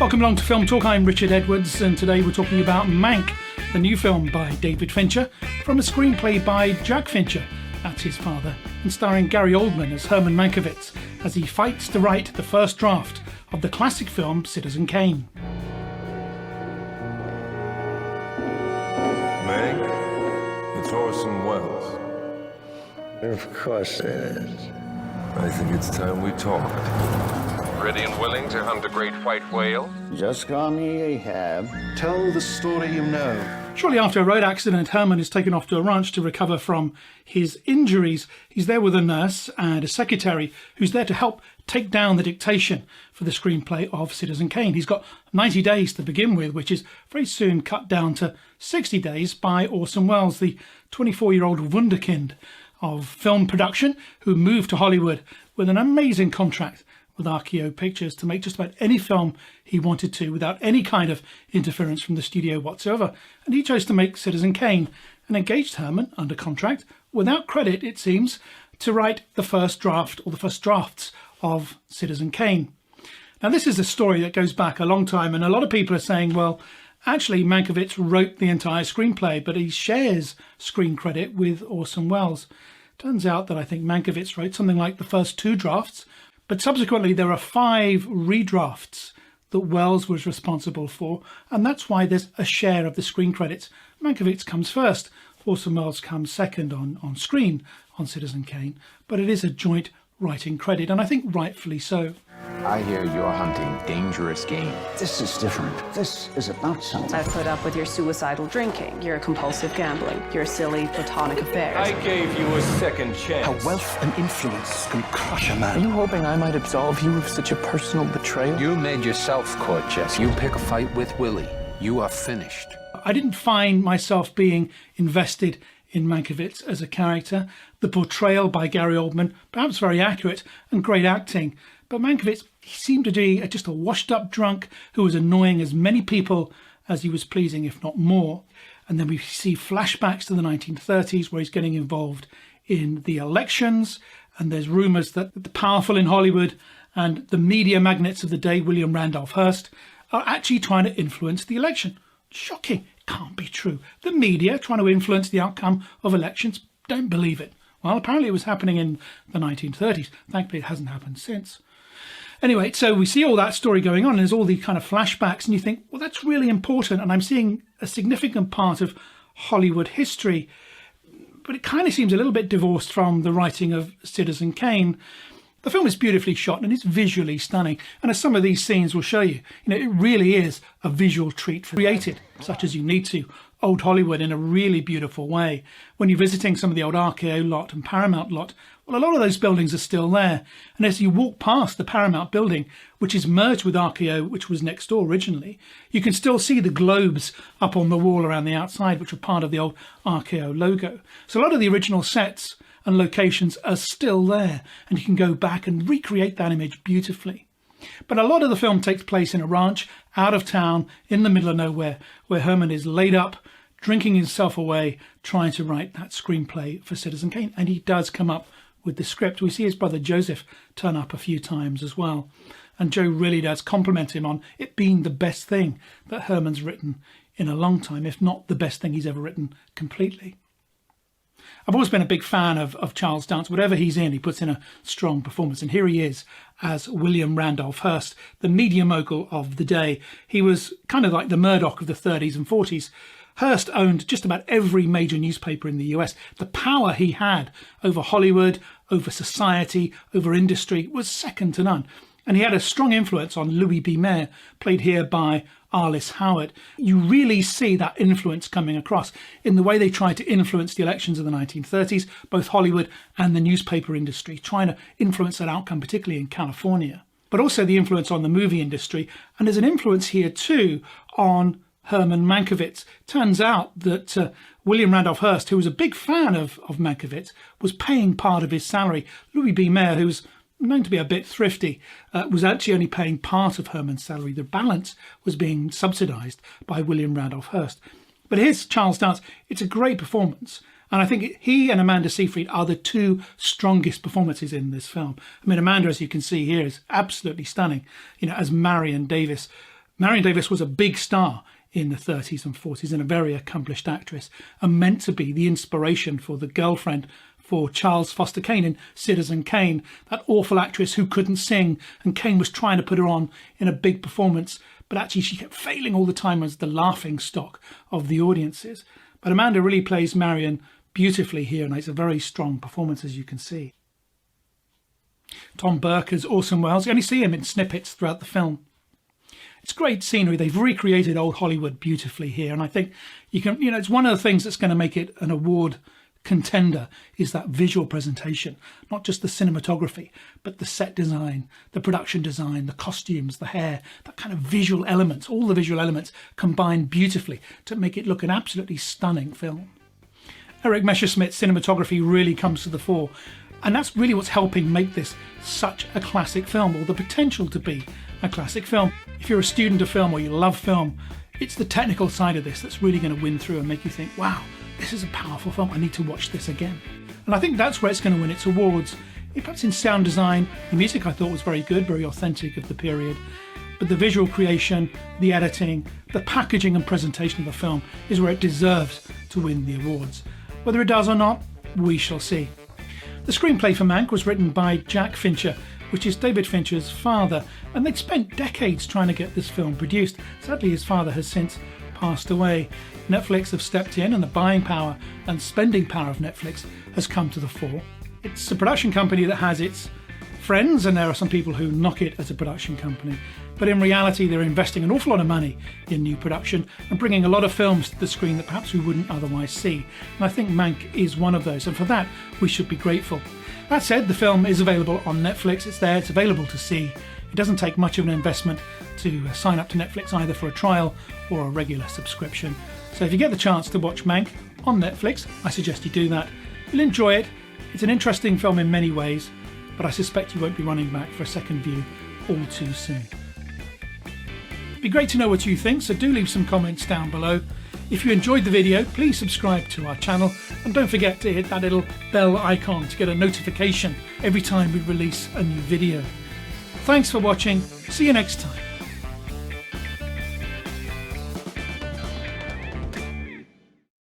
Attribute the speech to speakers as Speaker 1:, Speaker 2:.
Speaker 1: Welcome along to Film Talk. I'm Richard Edwards, and today we're talking about Mank, the new film by David Fincher, from a screenplay by Jack Fincher, that's his father, and starring Gary Oldman as Herman Mankiewicz as he fights to write the first draft of the classic film Citizen Kane.
Speaker 2: Mank, it's Orson Welles.
Speaker 3: Of course it is.
Speaker 2: I think it's time we talked. Ready and willing to hunt a great white whale?
Speaker 3: Just call me Ahab.
Speaker 4: Tell the story you know.
Speaker 1: Shortly after a road accident, Herman is taken off to a ranch to recover from his injuries. He's there with a nurse and a secretary who's there to help take down the dictation for the screenplay of Citizen Kane. He's got 90 days to begin with, which is very soon cut down to 60 days by Orson Welles, the 24-year-old wunderkind of film production who moved to Hollywood with an amazing contract with RKO Pictures to make just about any film he wanted to without any kind of interference from the studio whatsoever. And he chose to make Citizen Kane and engaged Herman under contract, without credit it seems, to write the first draft or the first drafts of Citizen Kane. Now this is a story that goes back a long time, and a lot of people are saying, well, actually Mankiewicz wrote the entire screenplay, but he shares screen credit with Orson Welles. Turns out that I think Mankiewicz wrote something like the first two drafts, but subsequently there are 5 redrafts that Welles was responsible for, and that's why there's a share of the screen credits. Mankiewicz comes first, Orson Welles comes second on screen on Citizen Kane, but it is a joint writing credit, and I think rightfully so.
Speaker 5: I hear you're hunting dangerous game.
Speaker 3: This is different. This is about something.
Speaker 6: I've put up with your suicidal drinking, your compulsive gambling, your silly platonic affairs.
Speaker 2: I gave you a second chance.
Speaker 4: How wealth and influence can crush a
Speaker 5: Are
Speaker 4: man.
Speaker 5: you hoping I might absolve you of such a personal betrayal? You made yourself court, Jess. You pick a fight with Willie. You are finished.
Speaker 1: I didn't find myself being invested in Mankiewicz as a character. The portrayal by Gary Oldman, perhaps very accurate and great acting, but Mankiewicz, he seemed to be just a washed-up drunk who was annoying as many people as he was pleasing, if not more. And then we see flashbacks to the 1930s where he's getting involved in the elections, and there's rumours that the powerful in Hollywood and the media magnates of the day, William Randolph Hurst, are actually trying to influence the election. Shocking. Can't be true. The media trying to influence the outcome of elections? Don't believe it. Well, apparently it was happening in the 1930s. Thankfully, it hasn't happened since. Anyway, so we see all that story going on, and there's all these kind of flashbacks, and you think, well, that's really important, and I'm seeing a significant part of Hollywood history, but it kind of seems a little bit divorced from the writing of Citizen Kane. The film is beautifully shot and it's visually stunning, and as some of these scenes will show you, it really is a visual treat for created, such as you need to, old Hollywood in a really beautiful way. When you're visiting some of the old RKO lot and Paramount lot, well, a lot of those buildings are still there, and as you walk past the Paramount building, which is merged with RKO, which was next door originally, you can still see the globes up on the wall around the outside, which were part of the old RKO logo. So a lot of the original sets and locations are still there, and you can go back and recreate that image beautifully. But a lot of the film takes place in a ranch, out of town, in the middle of nowhere, where Herman is laid up, drinking himself away, trying to write that screenplay for Citizen Kane, and he does come up with the script. We see his brother Joseph turn up a few times as well, and Joe really does compliment him on it being the best thing that Herman's written in a long time, if not the best thing he's ever written completely. I've always been a big fan of Charles Dance. Whatever he's in, he puts in a strong performance. And here he is as William Randolph Hurst, the media mogul of the day. He was kind of like the Murdoch of the 30s and 40s. Hearst owned just about every major newspaper in the US. The power he had over Hollywood, over society, over industry was second to none. And he had a strong influence on Louis B. Mayer, played here by Arliss Howard. You really see that influence coming across in the way they tried to influence the elections of the 1930s, both Hollywood and the newspaper industry, trying to influence that outcome, particularly in California. But also the influence on the movie industry. And there's an influence here too on Herman Mankiewicz. Turns out that William Randolph Hurst, who was a big fan of Mankiewicz, was paying part of his salary. Louis B. Mayer, who was known to be a bit thrifty, was actually only paying part of Herman's salary. The balance was being subsidised by William Randolph Hurst. But here's Charles Dance. It's a great performance. And I think he and Amanda Seyfried are the two strongest performances in this film. I mean, Amanda, as you can see here, is absolutely stunning, as Marion Davis. Marion Davies was a big star in the 30s and 40s and a very accomplished actress, and meant to be the inspiration for the girlfriend for Charles Foster Kane in Citizen Kane, that awful actress who couldn't sing, and Kane was trying to put her on in a big performance, but actually she kept failing all the time as the laughing stock of the audiences. But Amanda really plays Marion beautifully here, and it's a very strong performance, as you can see. Tom Burke as Orson Welles. You only see him in snippets throughout the film. It's great scenery. They've recreated old Hollywood beautifully here, and I think you can, it's one of the things that's going to make it an award contender is that visual presentation, not just the cinematography, but the set design, the production design, the costumes, the hair, that kind of visual elements, all the visual elements combined beautifully to make it look an absolutely stunning film. Eric Messerschmitt's cinematography really comes to the fore, and that's really what's helping make this such a classic film, or the potential to be a classic film. If you're a student of film or you love film, it's the technical side of this that's really going to win through and make you think, wow, this is a powerful film, I need to watch this again. And I think that's where it's going to win its awards. Perhaps in sound design, the music I thought was very good, very authentic of the period, but the visual creation, the editing, the packaging and presentation of the film is where it deserves to win the awards. Whether it does or not, we shall see. The screenplay for Mank was written by Jack Fincher, which is David Fincher's father, and they'd spent decades trying to get this film produced. Sadly, his father has since passed away. Netflix have stepped in, and the buying power and spending power of Netflix has come to the fore. It's a production company that has its friends, and there are some people who knock it as a production company, but in reality they're investing an awful lot of money in new production and bringing a lot of films to the screen that perhaps we wouldn't otherwise see, and I think Mank is one of those, and for that we should be grateful. That said, the film is available on Netflix. It's there, it's available to see. It doesn't take much of an investment to sign up to Netflix, either for a trial or a regular subscription. So if you get the chance to watch Mank on Netflix, I suggest you do that. You'll enjoy it. It's an interesting film in many ways, but I suspect you won't be running back for a second view all too soon. It'd be great to know what you think, so do leave some comments down below. If you enjoyed the video, please subscribe to our channel, and don't forget to hit that little bell icon to get a notification every time we release a new video. Thanks for watching. See you next time.